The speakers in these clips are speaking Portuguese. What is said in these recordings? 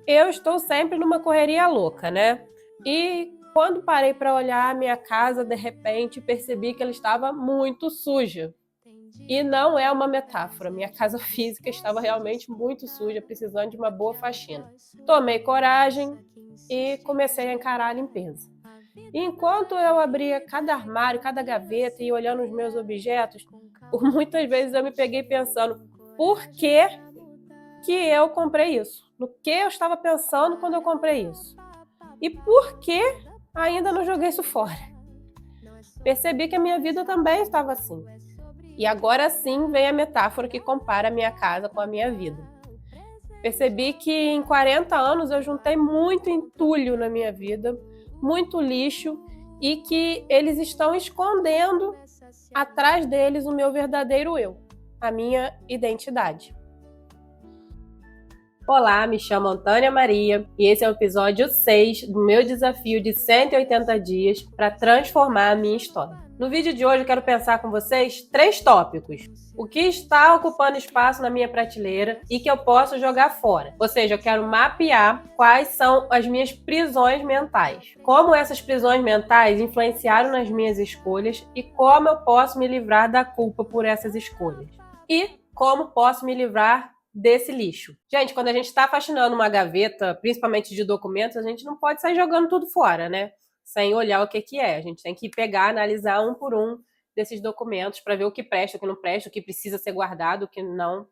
Eu estou sempre numa correria louca, né? E quando parei para olhar a minha casa, de repente percebi que ela estava muito suja. E não é uma metáfora, minha casa física estava realmente muito suja, precisando de uma boa faxina. Tomei coragem e comecei a encarar a limpeza. E enquanto eu abria cada armário, cada gaveta e olhando os meus objetos, por muitas vezes eu me peguei pensando: por que que eu comprei isso? No que eu estava pensando quando eu comprei isso? E por que ainda não joguei isso fora? Percebi que a minha vida também estava assim. E agora sim vem a metáfora que compara a minha casa com a minha vida. Percebi que em 40 anos eu juntei muito entulho na minha vida, muito lixo, e que eles estão escondendo atrás deles o meu verdadeiro eu, a minha identidade. Olá, me chamo Antônia Maria e esse é o episódio 6 do meu desafio de 180 dias para transformar a minha história. No vídeo de hoje eu quero pensar com vocês 3 tópicos. O que está ocupando espaço na minha prateleira e que eu posso jogar fora. Ou seja, eu quero mapear quais são as minhas prisões mentais. Como essas prisões mentais influenciaram nas minhas escolhas e como eu posso me livrar da culpa por essas escolhas. E como posso me livrar desse lixo. Gente, quando a gente está faxinando uma gaveta, principalmente de documentos, a gente não pode sair jogando tudo fora, né? Sem olhar o que é. A gente tem que pegar, analisar um por um desses documentos para ver o que presta, o que não presta, o que precisa ser guardado, o que não.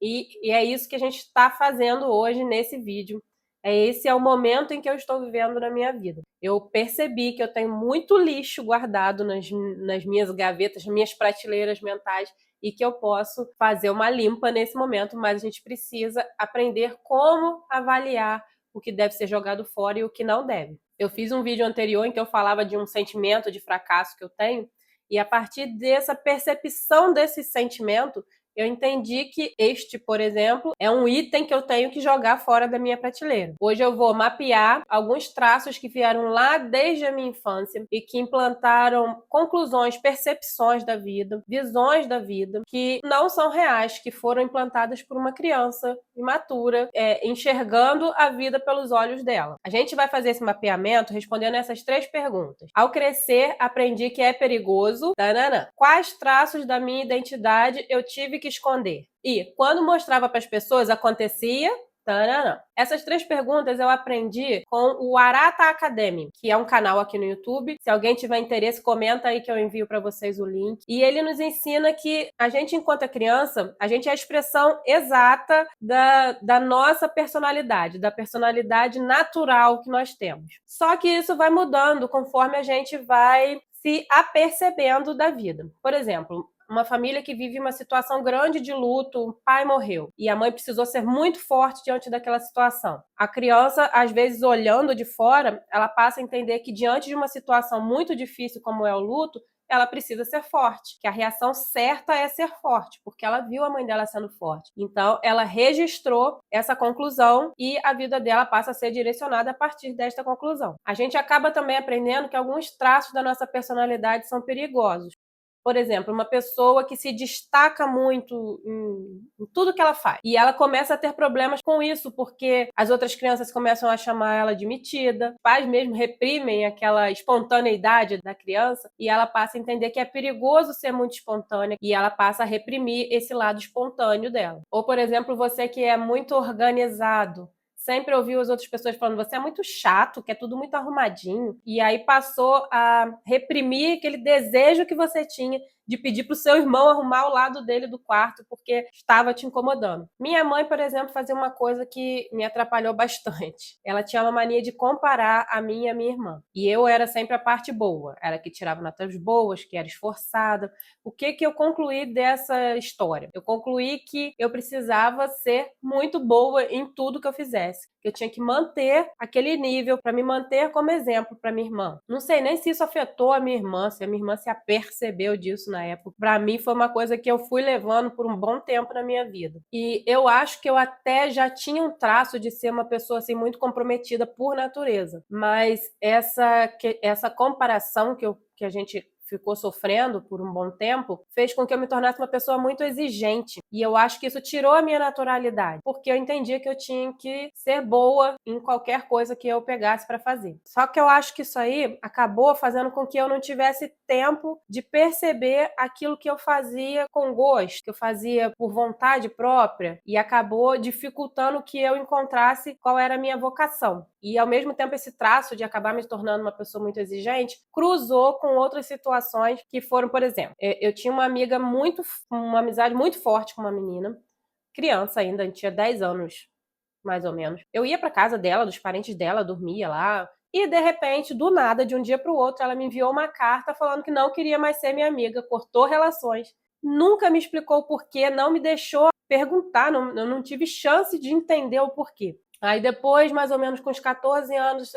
E é isso que a gente está fazendo hoje nesse vídeo. Esse é o momento em que eu estou vivendo na minha vida. Eu percebi que eu tenho muito lixo guardado nas minhas gavetas, nas minhas prateleiras mentais, e que eu posso fazer uma limpa nesse momento, mas a gente precisa aprender como avaliar o que deve ser jogado fora e o que não deve. Eu fiz um vídeo anterior em que eu falava de um sentimento de fracasso que eu tenho, e a partir dessa percepção desse sentimento, eu entendi que este, por exemplo, é um item que eu tenho que jogar fora da minha prateleira. Hoje eu vou mapear alguns traços que vieram lá desde a minha infância e que implantaram conclusões, percepções da vida, visões da vida que não são reais, que foram implantadas por uma criança imatura, enxergando a vida pelos olhos dela. A gente vai fazer esse mapeamento respondendo essas 3 perguntas. Ao crescer, aprendi que é perigoso. Tanana. Quais traços da minha identidade eu tive que esconder? E quando mostrava para as pessoas, acontecia? Tanana. Essas 3 perguntas eu aprendi com o Arata Academy, que é um canal aqui no YouTube. Se alguém tiver interesse, comenta aí que eu envio para vocês o link. E ele nos ensina que a gente, enquanto criança, a gente é a expressão exata da nossa personalidade, da personalidade natural que nós temos. Só que isso vai mudando conforme a gente vai se apercebendo da vida. Por exemplo, uma família que vive uma situação grande de luto, o pai morreu e a mãe precisou ser muito forte diante daquela situação. A criança, às vezes, olhando de fora, ela passa a entender que diante de uma situação muito difícil como é o luto, ela precisa ser forte, que a reação certa é ser forte, porque ela viu a mãe dela sendo forte. Então, ela registrou essa conclusão e a vida dela passa a ser direcionada a partir desta conclusão. A gente acaba também aprendendo que alguns traços da nossa personalidade são perigosos. Por exemplo, uma pessoa que se destaca muito em tudo que ela faz. E ela começa a ter problemas com isso, porque as outras crianças começam a chamar ela de metida, os pais mesmo reprimem aquela espontaneidade da criança, e ela passa a entender que é perigoso ser muito espontânea, e ela passa a reprimir esse lado espontâneo dela. Ou, por exemplo, você que é muito organizado, sempre ouviu as outras pessoas falando, você é muito chato, que é tudo muito arrumadinho. E aí passou a reprimir aquele desejo que você tinha de pedir para o seu irmão arrumar o lado dele do quarto porque estava te incomodando. Minha mãe, por exemplo, fazia uma coisa que me atrapalhou bastante. Ela tinha uma mania de comparar a mim e a minha irmã. E eu era sempre a parte boa. Era que tirava notas boas, que era esforçada. O que eu concluí dessa história? Eu concluí que eu precisava ser muito boa em tudo que eu fizesse. Eu tinha que manter aquele nível para me manter como exemplo para minha irmã. Não sei nem se isso afetou a minha irmã, se a minha irmã se apercebeu disso na época. Para mim foi uma coisa que eu fui levando por um bom tempo na minha vida. E eu acho que eu até já tinha um traço de ser uma pessoa assim muito comprometida por natureza. Mas essa comparação que a gente ficou sofrendo por um bom tempo, fez com que eu me tornasse uma pessoa muito exigente. E eu acho que isso tirou a minha naturalidade, porque eu entendia que eu tinha que ser boa em qualquer coisa que eu pegasse para fazer. Só que eu acho que isso aí acabou fazendo com que eu não tivesse tempo de perceber aquilo que eu fazia com gosto, que eu fazia por vontade própria, e acabou dificultando que eu encontrasse qual era a minha vocação. E, ao mesmo tempo, esse traço de acabar me tornando uma pessoa muito exigente cruzou com outras situações que foram, por exemplo, eu tinha uma amizade muito forte com uma menina, criança ainda, a gente tinha 10 anos, mais ou menos. Eu ia pra casa dela, dos parentes dela, dormia lá, e, de repente, do nada, de um dia pro outro, ela me enviou uma carta falando que não queria mais ser minha amiga, cortou relações, nunca me explicou o porquê, não me deixou perguntar, eu não tive chance de entender o porquê. Aí depois, mais ou menos com uns 14 anos,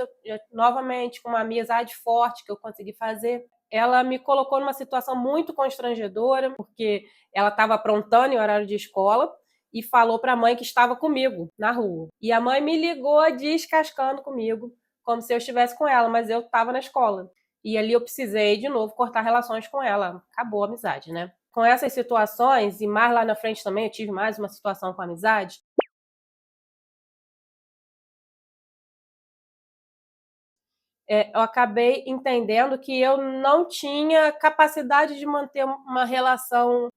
novamente com uma amizade forte que eu consegui fazer, ela me colocou numa situação muito constrangedora, porque ela estava aprontando em horário de escola e falou para a mãe que estava comigo na rua. E a mãe me ligou descascando comigo, como se eu estivesse com ela, mas eu estava na escola. E ali eu precisei, de novo, cortar relações com ela. Acabou a amizade, né? Com essas situações, e mais lá na frente também, eu tive mais uma situação com a amizade, eu acabei entendendo que eu não tinha capacidade de manter uma relação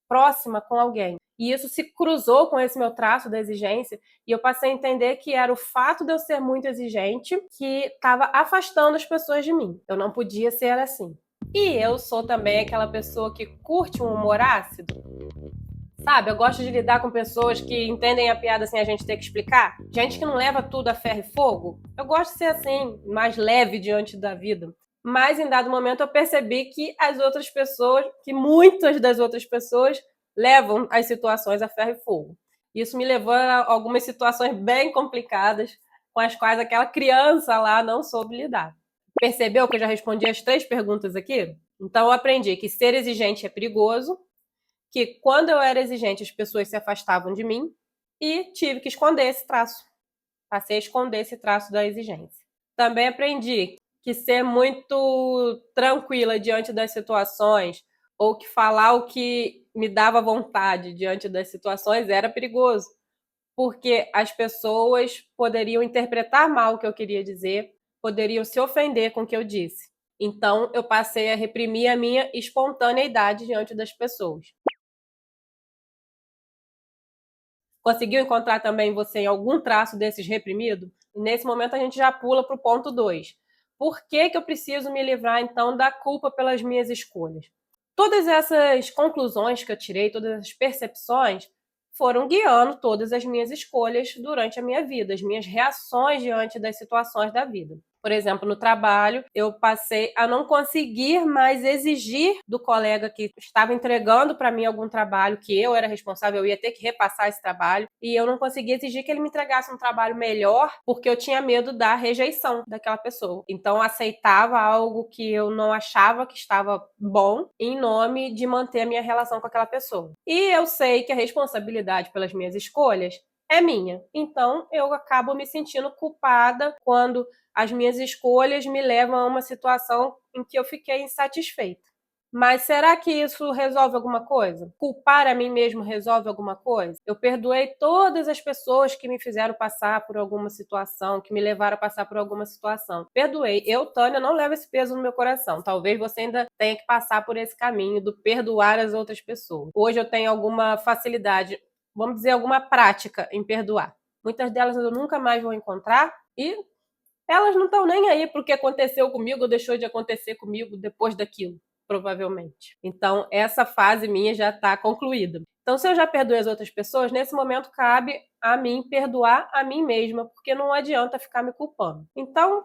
próxima com alguém. E isso se cruzou com esse meu traço da exigência, e eu passei a entender que era o fato de eu ser muito exigente que estava afastando as pessoas de mim. Eu não podia ser assim. E eu sou também aquela pessoa que curte um humor ácido. Sabe, eu gosto de lidar com pessoas que entendem a piada sem a gente ter que explicar. Gente que não leva tudo a ferro e fogo. Eu gosto de ser assim, mais leve diante da vida. Mas em dado momento eu percebi que muitas das outras pessoas levam as situações a ferro e fogo. Isso me levou a algumas situações bem complicadas com as quais aquela criança lá não soube lidar. Percebeu que eu já respondi as 3 perguntas aqui? Então eu aprendi que ser exigente é perigoso, que quando eu era exigente as pessoas se afastavam de mim, e tive que esconder esse traço. Passei a esconder esse traço da exigência. Também aprendi que ser muito tranquila diante das situações, ou que falar o que me dava vontade diante das situações era perigoso, porque as pessoas poderiam interpretar mal o que eu queria dizer, poderiam se ofender com o que eu disse. Então eu passei a reprimir a minha espontaneidade diante das pessoas. Conseguiu encontrar também você em algum traço desses reprimido? Nesse momento a gente já pula para o ponto 2. Por que eu preciso me livrar, então, da culpa pelas minhas escolhas? Todas essas conclusões que eu tirei, todas essas percepções, foram guiando todas as minhas escolhas durante a minha vida, as minhas reações diante das situações da vida. Por exemplo, no trabalho, eu passei a não conseguir mais exigir do colega que estava entregando para mim algum trabalho, que eu era responsável, eu ia ter que repassar esse trabalho, e eu não conseguia exigir que ele me entregasse um trabalho melhor, porque eu tinha medo da rejeição daquela pessoa. Então, eu aceitava algo que eu não achava que estava bom, em nome de manter a minha relação com aquela pessoa. E eu sei que a responsabilidade pelas minhas escolhas é minha. Então, eu acabo me sentindo culpada quando as minhas escolhas me levam a uma situação em que eu fiquei insatisfeita. Mas será que isso resolve alguma coisa? Culpar a mim mesmo resolve alguma coisa? Eu perdoei todas as pessoas que me fizeram passar por alguma situação, que me levaram a passar por alguma situação. Perdoei. Eu, Tânia, não levo esse peso no meu coração. Talvez você ainda tenha que passar por esse caminho do perdoar as outras pessoas. Hoje eu tenho alguma facilidade, vamos dizer, alguma prática em perdoar. Muitas delas eu nunca mais vou encontrar e elas não estão nem aí para o que aconteceu comigo ou deixou de acontecer comigo depois daquilo, provavelmente. Então, essa fase minha já está concluída. Então, se eu já perdoei as outras pessoas, nesse momento cabe a mim perdoar a mim mesma, porque não adianta ficar me culpando. Então,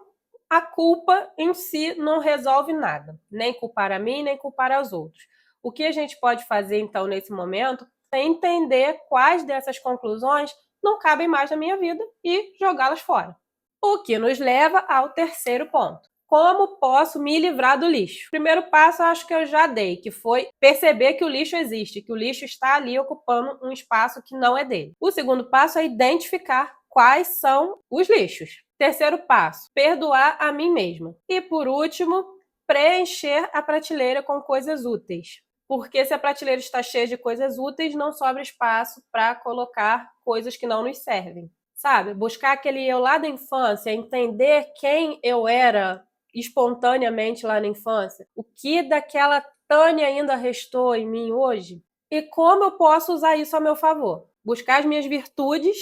a culpa em si não resolve nada, nem culpar a mim, nem culpar aos outros. O que a gente pode fazer, então, nesse momento, é entender quais dessas conclusões não cabem mais na minha vida e jogá-las fora. O que nos leva ao terceiro ponto. Como posso me livrar do lixo? O primeiro passo eu acho que eu já dei, que foi perceber que o lixo existe, que o lixo está ali ocupando um espaço que não é dele. O segundo passo é identificar quais são os lixos. Terceiro passo, perdoar a mim mesma. E por último, preencher a prateleira com coisas úteis. Porque se a prateleira está cheia de coisas úteis, não sobra espaço para colocar coisas que não nos servem. Sabe? Buscar aquele eu lá da infância, entender quem eu era espontaneamente lá na infância, o que daquela Tânia ainda restou em mim hoje e como eu posso usar isso a meu favor. Buscar as minhas virtudes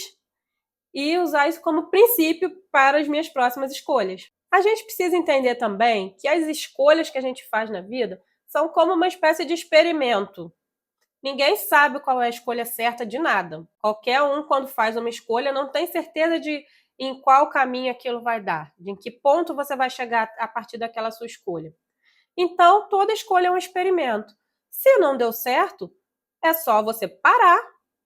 e usar isso como princípio para as minhas próximas escolhas. A gente precisa entender também que as escolhas que a gente faz na vida são como uma espécie de experimento. Ninguém sabe qual é a escolha certa de nada. Qualquer um, quando faz uma escolha, não tem certeza de em qual caminho aquilo vai dar, de em que ponto você vai chegar a partir daquela sua escolha. Então, toda escolha é um experimento. Se não deu certo, é só você parar,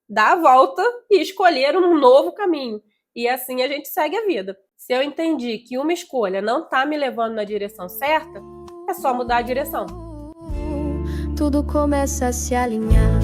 dar a volta e escolher um novo caminho. E assim a gente segue a vida. Se eu entendi que uma escolha não está me levando na direção certa, é só mudar a direção. Tudo começa a se alinhar.